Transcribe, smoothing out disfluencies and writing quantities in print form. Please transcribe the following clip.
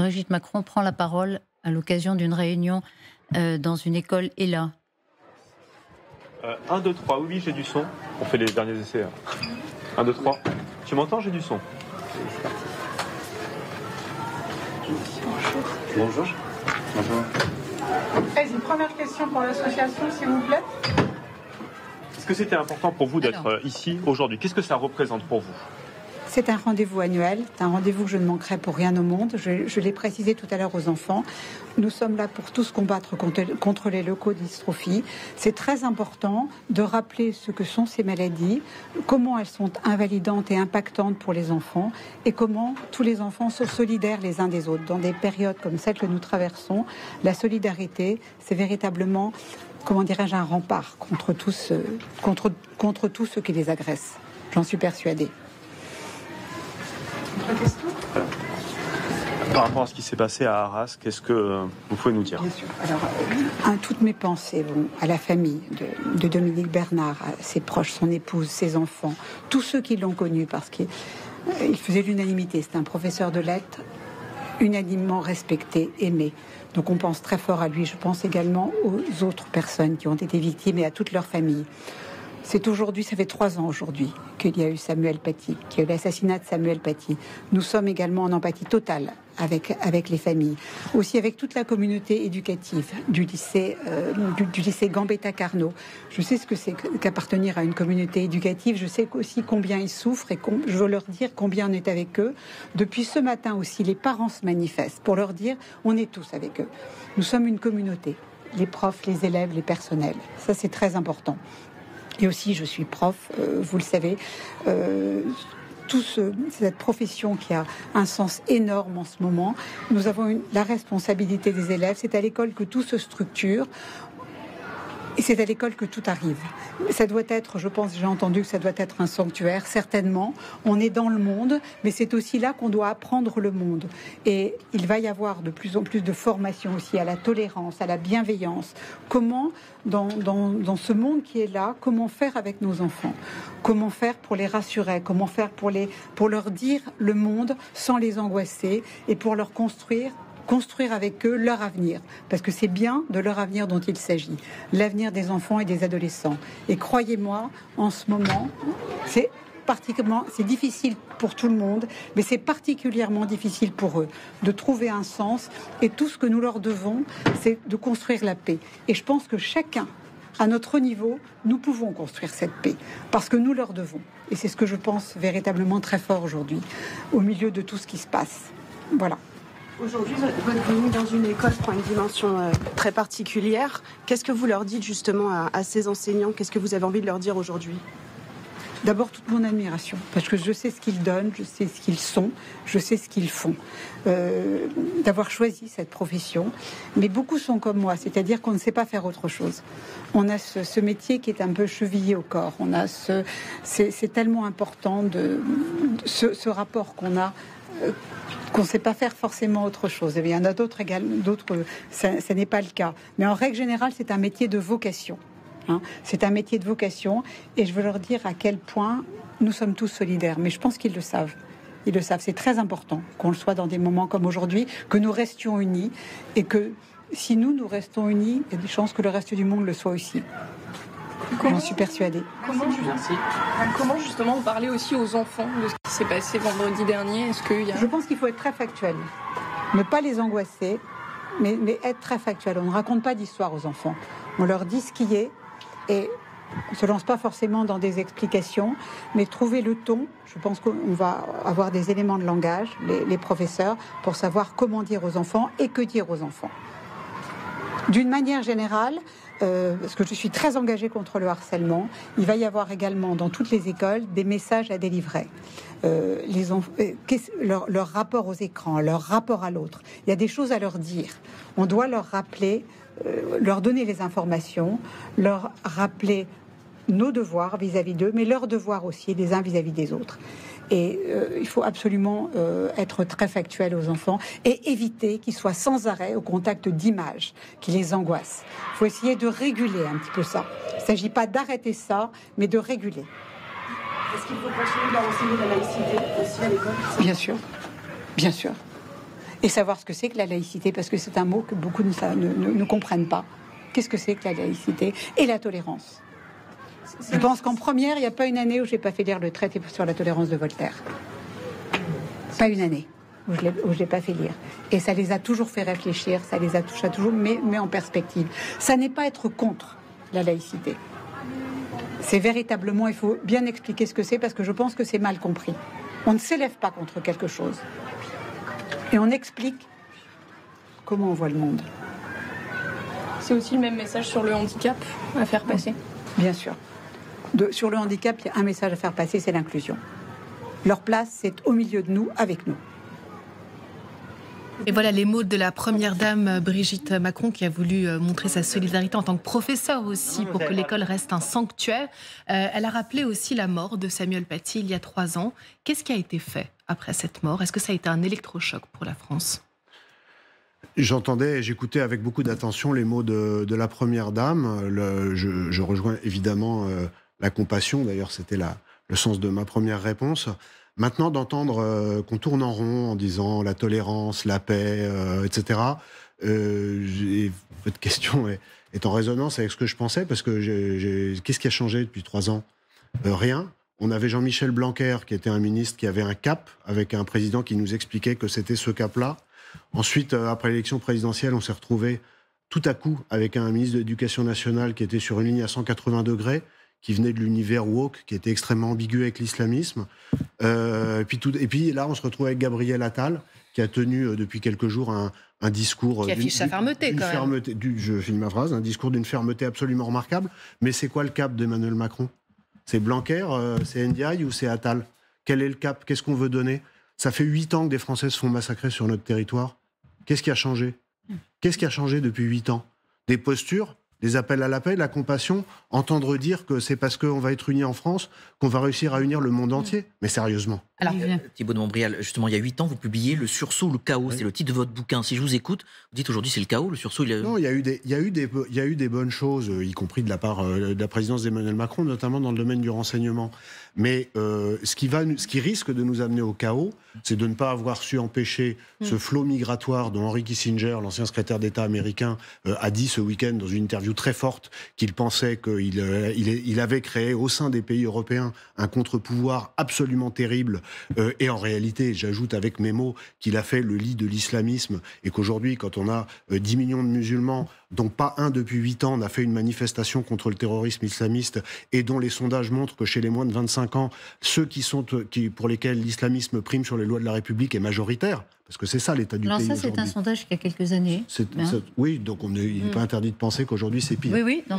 Brigitte Macron prend la parole à l'occasion d'une réunion dans une école ELA. 1, 2, 3, oui, j'ai du son. On fait les derniers essais. 1, 2, 3. Tu m'entends, j'ai du son. Bonjour. Bonjour. Une première question pour l'association, s'il vous plaît. Est-ce que c'était important pour vous d'être ici aujourd'hui? Qu'est-ce que ça représente pour vous? C'est un rendez-vous annuel, c'est un rendez-vous que je ne manquerai pour rien au monde. Je l'ai précisé tout à l'heure aux enfants. Nous sommes là pour tous combattre contre les leucodystrophies. C'est très important de rappeler ce que sont ces maladies, comment elles sont invalidantes et impactantes pour les enfants, et comment tous les enfants sont solidaires les uns des autres. Dans des périodes comme celle que nous traversons, la solidarité, c'est véritablement, comment dirais-je, un rempart contre tous ceux qui les agressent. J'en suis persuadée. Par rapport à ce qui s'est passé à Arras, qu'est-ce que vous pouvez nous dire? Bien sûr. Alors, toutes mes pensées vont à la famille de Dominique Bernard, à ses proches, son épouse, ses enfants, tous ceux qui l'ont connu, parce qu'il faisait l'unanimité. C'est un professeur de lettres unanimement respecté, aimé. Donc on pense très fort à lui. Je pense également aux autres personnes qui ont été victimes et à toute leur famille. C'est aujourd'hui, ça fait 3 ans aujourd'hui qu'il y a eu Samuel Paty, qu'il y a eu l'assassinat de Samuel Paty. Nous sommes également en empathie totale avec les familles, aussi avec toute la communauté éducative du lycée Gambetta Carnot. Je sais ce que c'est qu'appartenir à une communauté éducative, je sais aussi combien ils souffrent et je veux leur dire combien on est avec eux. Depuis ce matin aussi, les parents se manifestent pour leur dire on est tous avec eux. Nous sommes une communauté, les profs, les élèves, les personnels. Ça, c'est très important. Et aussi, je suis prof, vous le savez, cette profession qui a un sens énorme en ce moment. Nous avons la responsabilité des élèves. C'est à l'école que tout se structure. Et c'est à l'école que tout arrive. Ça doit être, je pense, j'ai entendu que ça doit être un sanctuaire, certainement. On est dans le monde, mais c'est aussi là qu'on doit apprendre le monde. Et il va y avoir de plus en plus de formation aussi à la tolérance, à la bienveillance. Comment, dans ce monde qui est là, comment faire avec nos enfants? Comment faire pour les rassurer? Comment faire pour leur dire le monde sans les angoisser et pour leur construire avec eux leur avenir, parce que c'est bien de leur avenir dont il s'agit, l'avenir des enfants et des adolescents. Et croyez-moi, en ce moment, c'est difficile pour tout le monde, mais c'est particulièrement difficile pour eux de trouver un sens. Et tout ce que nous leur devons, c'est de construire la paix. Et je pense que chacun, à notre niveau, nous pouvons construire cette paix, parce que nous leur devons. Et c'est ce que je pense véritablement très fort aujourd'hui, au milieu de tout ce qui se passe. Voilà. Aujourd'hui, votre venue dans une école prend une dimension très particulière. Qu'est-ce que vous leur dites justement à ces enseignants? Qu'est-ce que vous avez envie de leur dire aujourd'hui? D'abord, toute mon admiration, parce que je sais ce qu'ils donnent, je sais ce qu'ils sont, je sais ce qu'ils font. D'avoir choisi cette profession. Mais beaucoup sont comme moi, c'est-à-dire qu'on ne sait pas faire autre chose. On a ce métier qui est un peu chevillé au corps. C'est tellement important ce rapport qu'on a, qu'on ne sait pas faire forcément autre chose. Et il y en a d'autres, ça n'est pas le cas. Mais en règle générale, c'est un métier de vocation. C'est un métier de vocation, et je veux leur dire à quel point nous sommes tous solidaires. Mais je pense qu'ils le savent. Ils le savent. C'est très important qu'on le soit dans des moments comme aujourd'hui, que nous restions unis, et que si nous restons unis, il y a des chances que le reste du monde le soit aussi. J'en suis persuadée. Comment justement parler aussi aux enfants de ce qui s'est passé vendredi dernier? Je pense qu'il faut être très factuel. Ne pas les angoisser, mais être très factuel. On ne raconte pas d'histoire aux enfants. On leur dit ce qui est, et on ne se lance pas forcément dans des explications, mais trouver le ton. Je pense qu'on va avoir des éléments de langage, les professeurs, pour savoir comment dire aux enfants et que dire aux enfants. D'une manière générale, parce que je suis très engagée contre le harcèlement, il va y avoir également dans toutes les écoles des messages à délivrer. Leur rapport aux écrans, leur rapport à l'autre. Il y a des choses à leur dire. On doit leur rappeler, leur donner les informations, leur rappeler nos devoirs vis-à-vis d'eux, mais leurs devoirs aussi les uns vis-à-vis des autres. Et il faut absolument être très factuel aux enfants et éviter qu'ils soient sans arrêt au contact d'images qui les angoissent. Il faut essayer de réguler un petit peu ça. Il ne s'agit pas d'arrêter ça, mais de réguler. Est-ce qu'il faut continuer à enseigner la laïcité aussi à l'école? Bien sûr, bien sûr. Et savoir ce que c'est que la laïcité, parce que c'est un mot que beaucoup ne comprennent pas. Qu'est-ce que c'est que la laïcité et la tolérance? Je pense qu'en première, il n'y a pas une année où je n'ai pas fait lire le traité sur la tolérance de Voltaire. Pas une année où je ne l'ai pas fait lire. Et ça les a toujours fait réfléchir, ça les a toujours mis en perspective. Ça n'est pas être contre la laïcité. C'est véritablement, il faut bien expliquer ce que c'est, parce que je pense que c'est mal compris. On ne s'élève pas contre quelque chose. Et on explique comment on voit le monde. C'est aussi le même message sur le handicap à faire passer. Bien sûr. Sur le handicap, il y a un message à faire passer, c'est l'inclusion. Leur place, c'est au milieu de nous, avec nous. Et voilà les mots de la première dame Brigitte Macron, qui a voulu montrer sa solidarité en tant que professeure aussi pour que l'école reste un sanctuaire. Elle a rappelé aussi la mort de Samuel Paty il y a 3 ans. Qu'est-ce qui a été fait après cette mort? Est-ce que ça a été un électrochoc pour la France? J'entendais et j'écoutais avec beaucoup d'attention les mots de la première dame. Je rejoins évidemment la compassion. D'ailleurs, c'était le sens de ma première réponse. Maintenant, d'entendre qu'on tourne en rond en disant la tolérance, la paix, etc., votre question est en résonance avec ce que je pensais, parce que qu'est-ce qui a changé depuis 3 ans? Rien. On avait Jean-Michel Blanquer, qui était un ministre qui avait un cap, avec un président qui nous expliquait que c'était ce cap-là. Ensuite, après l'élection présidentielle, on s'est retrouvé tout à coup avec un ministre de l'Éducation nationale qui était sur une ligne à 180 degrés, qui venait de l'univers woke, qui était extrêmement ambigu avec l'islamisme. Et puis là, on se retrouve avec Gabriel Attal, qui a tenu depuis quelques jours un discours... Qui affiche sa fermeté, quand même. Je finis ma phrase, un discours d'une fermeté absolument remarquable. Mais c'est quoi le cap d'Emmanuel Macron? C'est Blanquer, c'est Ndiaye ou c'est Attal? Quel est le cap? Qu'est-ce qu'on veut donner? Ça fait 8 ans que des Français se font massacrer sur notre territoire. Qu'est-ce qui a changé? Qu'est-ce qui a changé depuis 8 ans? Des postures, des appels à la paix, de la compassion, entendre dire que c'est parce qu'on va être unis en France qu'on va réussir à unir le monde entier. Mais sérieusement. Alors, Thibaut de Montbrial, justement, il y a 8 ans, vous publiez Le sursaut, le chaos. Oui. C'est le titre de votre bouquin. Si je vous écoute, vous dites aujourd'hui c'est le chaos, le sursaut... Non, il y a eu des bonnes choses, y compris de la part de la présidence d'Emmanuel Macron, notamment dans le domaine du renseignement. Mais ce qui risque de nous amener au chaos, c'est de ne pas avoir su empêcher ce flot migratoire dont Henry Kissinger, l'ancien secrétaire d'État américain, a dit ce week-end dans une interview très forte qu'il pensait qu'il avait créé au sein des pays européens un contre-pouvoir absolument terrible. Et en réalité, j'ajoute avec mes mots qu'il a fait le lit de l'islamisme et qu'aujourd'hui, quand on a 10 millions de musulmans, dont pas un depuis 8 ans n'a fait une manifestation contre le terrorisme islamiste et dont les sondages montrent que chez les moins de 25 ans, ceux pour lesquels l'islamisme prime sur les lois de la République est majoritaire, parce que c'est ça l'état du pays aujourd'hui. Alors ça, c'est un sondage qui a quelques années. Oui, donc il n'est pas interdit de penser qu'aujourd'hui c'est pire. Oui, oui.